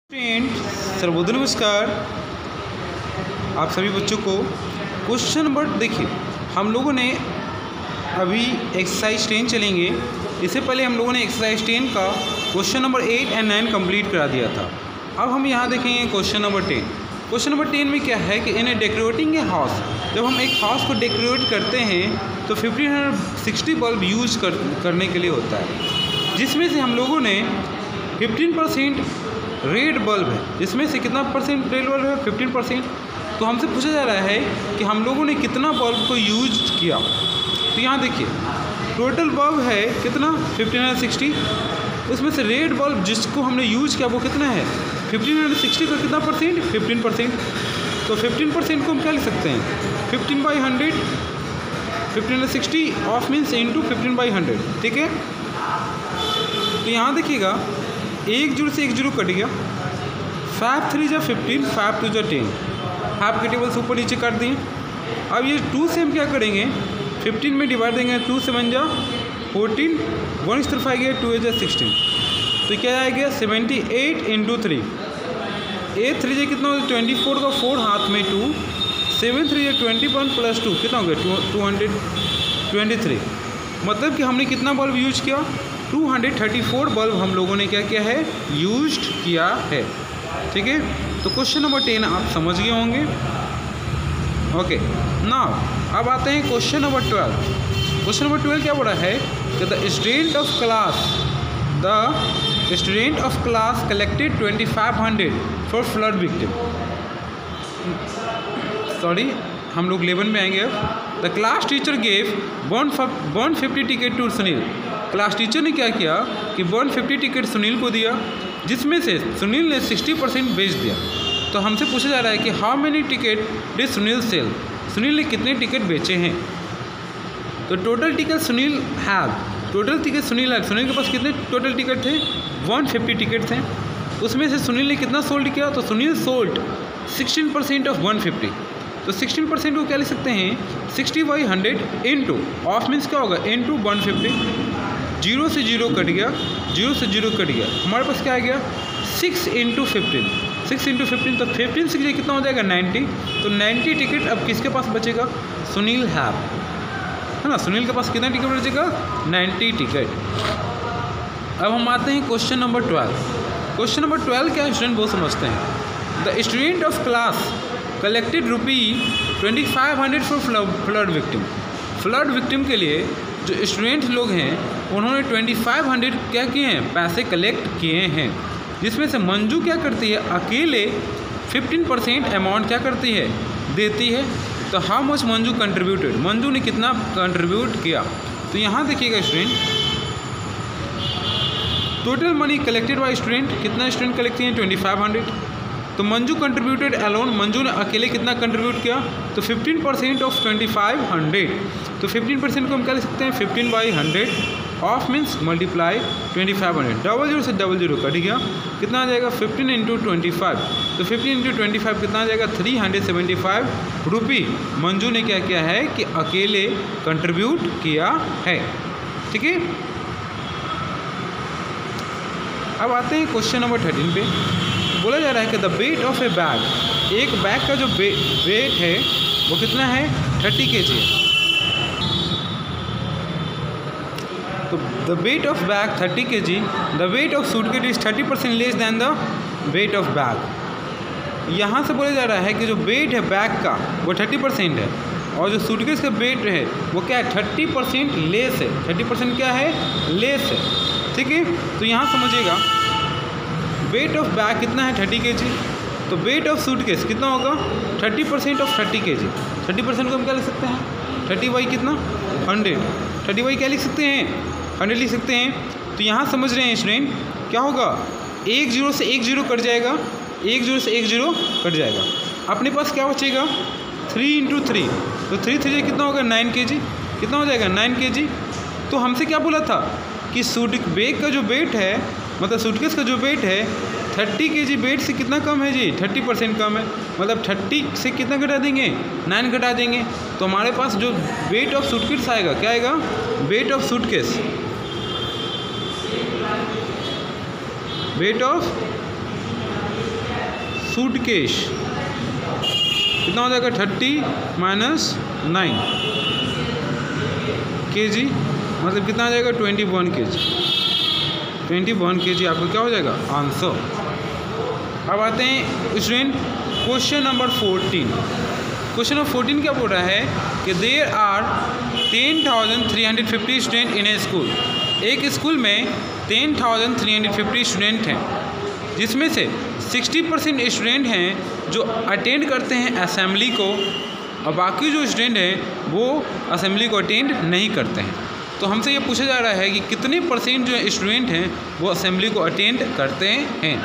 Student Sarvodaya नमस्कार। आप सभी बच्चों को क्वेश्चन नंबर देखिए, हम लोगों ने अभी एक्सरसाइज 10 चलेंगे। इससे पहले हम लोगों ने एक्सरसाइज 10 का क्वेश्चन नंबर 8 और 9 कंप्लीट करा दिया था। अब हम यहाँ देखेंगे क्वेश्चन नंबर 10। क्वेश्चन नंबर 10 में क्या है कि इन डेकोरेटिंग ए हाउस, जब हम एक हाउस को डेकोरेट करते हैं तो 1560 बल्ब यूज करने के लिए होता है, जिसमें से हम लोगों ने 15% रेड बल्ब है। जिसमें से कितना परसेंट रेड बल्ब है? 15%। तो हमसे पूछा जा रहा है कि हम लोगों ने कितना बल्ब को यूज किया। तो यहाँ देखिए टोटल बल्ब है कितना 1560, उसमें से रेड बल्ब जिसको हमने यूज किया वो कितना है 1560 का कितना परसेंट? 15%। तो 15% को हम क्या लिख सकते हैं 15/100, 1560 ऑफ मीन्स इंटू 15/100। ठीक है, तो यहाँ देखिएगा एक जीरो से एक जीरो कट गया, 5 3 जा 15, 5 2 जा 10, हाफ के टेबल से ऊपर नीचे काट दिए। अब ये 2 से हम क्या करेंगे 15 में डिवाइड देंगे, 2 7 जा 14, 1 इस तरफ आ गया, 2 जा 16, तो क्या आएगा 78 इंटू 3, 8 3 जा कितना हो गया 24 का 4 हाथ में 2, 7 3 जा 21 प्लस 2 कितना हो गया 223। मतलब कि हमने कितना बल्ब यूज किया 234 बल्ब हम लोगों ने क्या किया है यूज किया है। ठीक है, तो क्वेश्चन नंबर 10 आप समझ गए होंगे। ओके, नाउ अब आते हैं क्वेश्चन नंबर 12। क्वेश्चन नंबर 12 क्या बोला है कि the student of class collected 2500 for flood victim. Sorry, हम लोग 11 में आएंगे। अब the class teacher gave 150 ticket to Sunil. Class teacher ने क्या किया कि 150 टिकट सुनील को दिया, जिसमें से सुनील ने 60% बेच दिया। तो हमसे पूछा जा रहा है कि how many ticket did Sunil sell. Sunil ने कितने टिकट बेचे हैं। तो total ticket Sunil have, total ticket Sunil है, सुनील के पास कितने टोटल टिकट थे 150 टिकट थे। उसमें से सुनील ने कितना सोल्ड किया, तो सुनील सोल्ड 16% ऑफ 150। तो 16% को क्या लिख सकते हैं 60/100 इंटू ऑफ मीन्स क्या होगा इंटू 150। 0 से 0 कट गया, 0 से 0 कट गया, हमारे पास क्या आ गया 6 इंटू 15, 6 इंटू 15, तो 15 से कितना हो जाएगा 90। तो 90 टिकट अब किसके पास बचेगा सुनील हैव, है ना। सुनील के पास कितना टिकट बचेगा 90 टिकट। अब हम आते हैं क्वेश्चन नंबर 12। क्वेश्चन नंबर 12 क्या स्टूडेंट बहुत समझते हैं। The student of class collected ₹2500 for flood victim. Flood victim के लिए जो स्टूडेंट लोग हैं उन्होंने 2500 क्या किए हैं पैसे कलेक्ट किए हैं, जिसमें से मंजू क्या करती है अकेले 15% अमाउंट क्या करती है देती है। तो how much Manju contributed, Manju ने कितना कंट्रीब्यूट किया। तो यहाँ देखिएगा student total money collected by student, कितना स्टूडेंट कलेक्ट किए हैं 2500। तो मंजू कंट्रीब्यूटेड अलोन, मंजू ने अकेले कितना कंट्रीब्यूट किया, तो 15% ऑफ 2500। तो 15% को हम क्या लिख सकते हैं 15/100 ऑफ मीन्स मल्टीप्लाई 2500। 00 से 00 कट गया, कितना आ जाएगा 15 इंटू 25। तो 15 इंटू 25 कितना आ जाएगा 375 रुपी मंजू ने क्या किया है कि अकेले कंट्रीब्यूट किया है। ठीक है, अब आते हैं क्वेश्चन नंबर 13 पे। बोला जा रहा है कि the weight of A bag, एक बैग का जो वेट है वो कितना है 30 kg है। तो the weight of bag 30 kg, the weight of suitcase is 30% less than the weight of bag. यहाँ से बोला जा रहा है कि जो वेट है बैग का वो 30% है और जो सूटकेस का वेट है वो क्या है 30% लेस है। 30% क्या है लेस है। ठीक है, तो यहाँ समझिएगा वेट ऑफ बैग कितना है 30 kg, तो वेट ऑफ सूटकेस कितना होगा 30% ऑफ 30 kg। 30% को हम क्या लिख सकते हैं 30 कितना 100, 30 क्या लिख सकते हैं 100 लिख सकते हैं। तो यहाँ समझ रहे हैं स्टूडेंट क्या होगा 1 0 से 1 0 कट जाएगा, 1 0 से 1 0 कट जाएगा। अपने पास क्या बचेगा 3 इंटू 3, तो 3 3 कितना होगा 9 kg, कितना हो जाएगा 9 kg। तो हमसे क्या बोला था कि बैग का जो वेट है मतलब सूटकेस का जो वेट है 30 kg वेट से कितना कम है जी 30% कम है। मतलब 30 से कितना घटा देंगे 9 घटा देंगे। तो हमारे पास जो वेट ऑफ सूटकेस आएगा क्या आएगा weight of suitcase, weight of suitcase, कितना हो जाएगा 30 माइनस 9 kg, मतलब कितना आ जाएगा 21 kg। 21 kg आपको क्या हो जाएगा आंसर। अब आते हैं student question number 14। Question number 14 क्या बोल रहा है कि there are 10,350 student in a school. एक स्कूल में 10,350 स्टूडेंट हैं, जिसमें से 60% स्टूडेंट हैं जो अटेंड करते हैं असेंबली को, और बाकी जो स्टूडेंट हैं वो असेंबली को अटेंड नहीं करते हैं। तो हमसे ये पूछा जा रहा है कि कितने परसेंट जो स्टूडेंट हैं वो असेंबली को अटेंड करते हैं।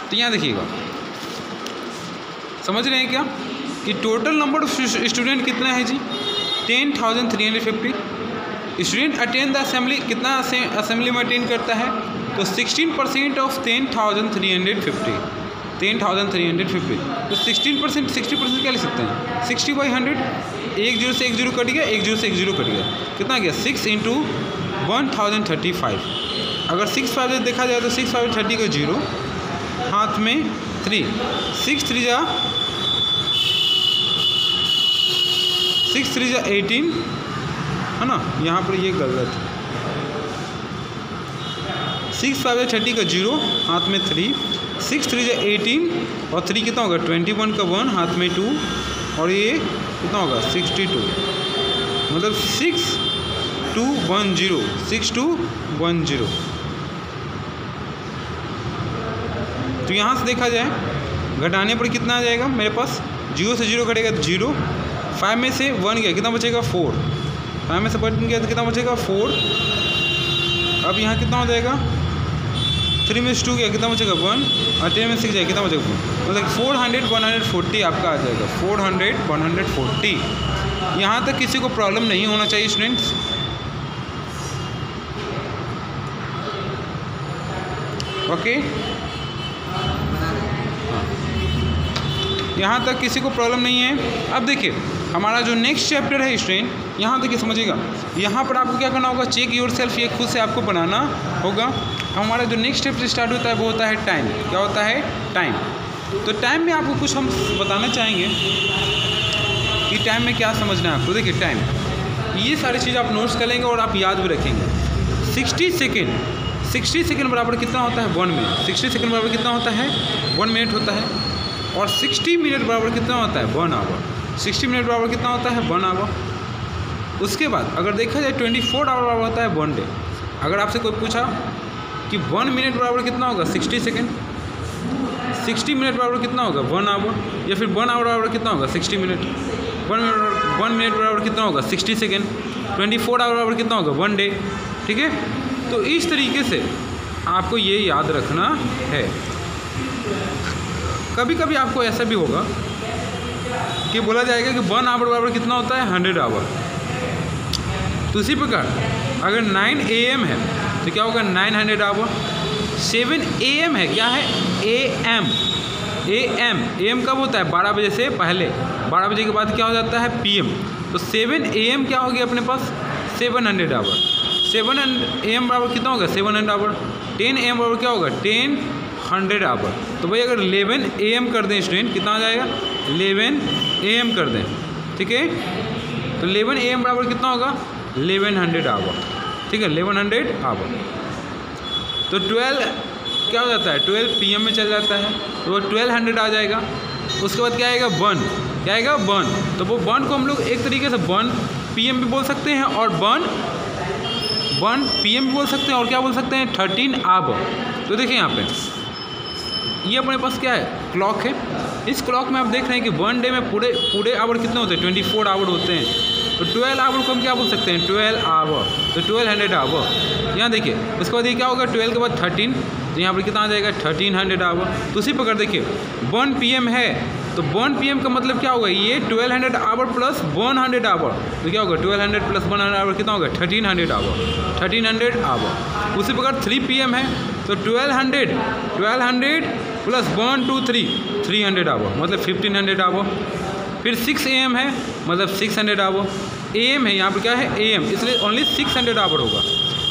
तो यहाँ देखिएगा, समझ रहे हैं क्या कि टोटल नंबर ऑफ स्टूडेंट कितना है जी 10,350। स्टूडेंट अटेंड द असेंबली, कितना असेंबली में अटेंड करता है, तो 16% ऑफ 10,350, 10,350। तो 16%, 60% क्या लिख सकते हैं 60/100, 1 0 से 1 0 कट गया, 1 0 से 1 0 कट गया, कितना गया 6 × 1035। अगर 6 5 देखा जाए तो 6 5 30 का 0, हाथ में 3, 6 3 जा 18 है ना, यहाँ पर ये गलत है। 6 5 30 का 0, हाथ में 3, 6 3 जा 18 और 3 कितना होगा 21 का 1, हाथ में 2, और ये कितना होगा 62, मतलब 6210, 6210। तो यहाँ से देखा जाए घटाने पर कितना आ जाएगा मेरे पास, 0 से 0 घटेगा तो 0, 5 में से 1 गया कितना बचेगा 4, 5 में से 1 गया तो कितना बचेगा 4। अब यहाँ कितना हो जाएगा 3 में से 2 गया कितना बचेगा 1, और 10 में 6 जाएगा कितना बचेगा 4, मतलब 400 140 आपका आ जाएगा 400 140। यहाँ तक किसी को प्रॉब्लम नहीं होना चाहिए स्टूडेंट्स। ओके, यहाँ तक किसी को प्रॉब्लम नहीं है। अब देखिए हमारा जो नेक्स्ट चैप्टर है स्टूडेंट, यहाँ देखिए समझिएगा, यहाँ पर आपको क्या करना होगा, चेक योर सेल्फ, ये खुद से आपको बनाना होगा। हमारा जो नेक्स्ट चैप्टर स्टार्ट होता है वो होता है टाइम। क्या होता है टाइम। तो टाइम में आपको कुछ हम बताना चाहेंगे कि टाइम में क्या समझना है आपको। देखिए टाइम, ये सारी चीज़ आप नोट्स कर लेंगे और आप याद भी रखेंगे। 60 सेकेंड बराबर कितना होता है 1 मिनट। 60 सेकेंड बराबर कितना होता है 1 मिनट होता है। और 60 मिनट बराबर कितना होता है 1 आवर। 60 मिनट बराबर कितना होता है 1 आवर। उसके बाद अगर देखा जाए 24 आवर बराबर होता है 1 डे। अगर आपसे कोई पूछा कि 1 मिनट बराबर कितना होगा 60 सेकेंड, 60 मिनट बराबर कितना होगा 1 आवर, या फिर 1 आवर बराबर कितना होगा 60 मिनट, 1 मिनट बराबर कितना होगा 60 सेकेंड, 24 आवर बराबर कितना होगा 1 डे। ठीक है, तो इस तरीके से आपको ये याद रखना है। कभी कभी आपको ऐसा भी होगा कि बोला जाएगा कि 1 आवर बराबर कितना होता है 100 आवर। तो इसी प्रकार अगर 9 AM है तो क्या होगा 900 आवर। 7 AM है, क्या है AM। AM कब होता है 12 बजे से पहले, 12 बजे के बाद क्या हो जाता है PM। तो 7 AM क्या हो गया अपने पास 700 आवर। 7 AM बराबर कितना होगा 700 आवर। 10 AM बराबर क्या होगा 1000 आवर। तो भाई अगर 11 AM कर दें स्टूडेंट कितना आ जाएगा 11 AM कर दें। ठीक है, तो 11 AM बराबर कितना होगा 1100 आवर। ठीक है, 1100 आवर। तो 12 क्या हो जाता है 12 PM में चल जाता है, तो वो 1200 आ जाएगा। उसके बाद क्या आएगा 1, क्या आएगा 1। तो वो 1 को हम लोग एक तरीके से 1 PM भी बोल सकते हैं और 1 PM भी बोल सकते हैं, और क्या बोल सकते हैं 13 आवर। तो देखिए यहाँ पे ये अपने पास क्या है क्लॉक है। इस क्लॉक में आप देख रहे हैं कि 1 डे में पूरे आवर कितने होते हैं 24 आवर होते हैं। तो 12 आवर को हम क्या बोल सकते हैं 12 आवर। तो 1200 आवर यहाँ देखिए। उसके बाद ये क्या होगा 12 के बाद 13, तो यहाँ पर कितना आ जाएगा 1300 आवर। तो उसी प्रकार देखिए 1 PM है, तो 1 PM का मतलब क्या होगा ये 1200 आवर प्लस 100 आवर। तो क्या होगा 1200 प्लस 100 आवर कितना होगा 1300 आवर। 1300 आवर। उसी प्रकार 3 PM है, तो 1200 प्लस 1 2 3 300 आवर मतलब 1500 आवर। फिर 6 AM है मतलब 600 आवर। AM है यहाँ पर क्या है AM, इसलिए ओनली 600 आवर होगा।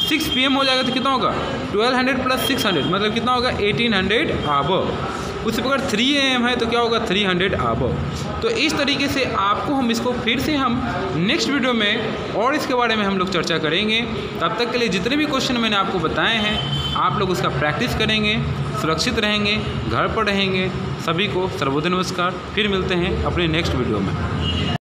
6 PM हो जाएगा तो कितना होगा 1200 प्लस 600 मतलब कितना होगा 1800 आवर। उसी प्रकार 3 AM है तो क्या होगा 300 अबव। तो इस तरीके से आपको हम इसको फिर से हम नेक्स्ट वीडियो में और इसके बारे में हम लोग चर्चा करेंगे। तब तक के लिए जितने भी क्वेश्चन मैंने आपको बताए हैं आप लोग उसका प्रैक्टिस करेंगे, सुरक्षित रहेंगे, घर पर रहेंगे। सभी को सर्वोदय नमस्कार। फिर मिलते हैं अपने नेक्स्ट वीडियो में।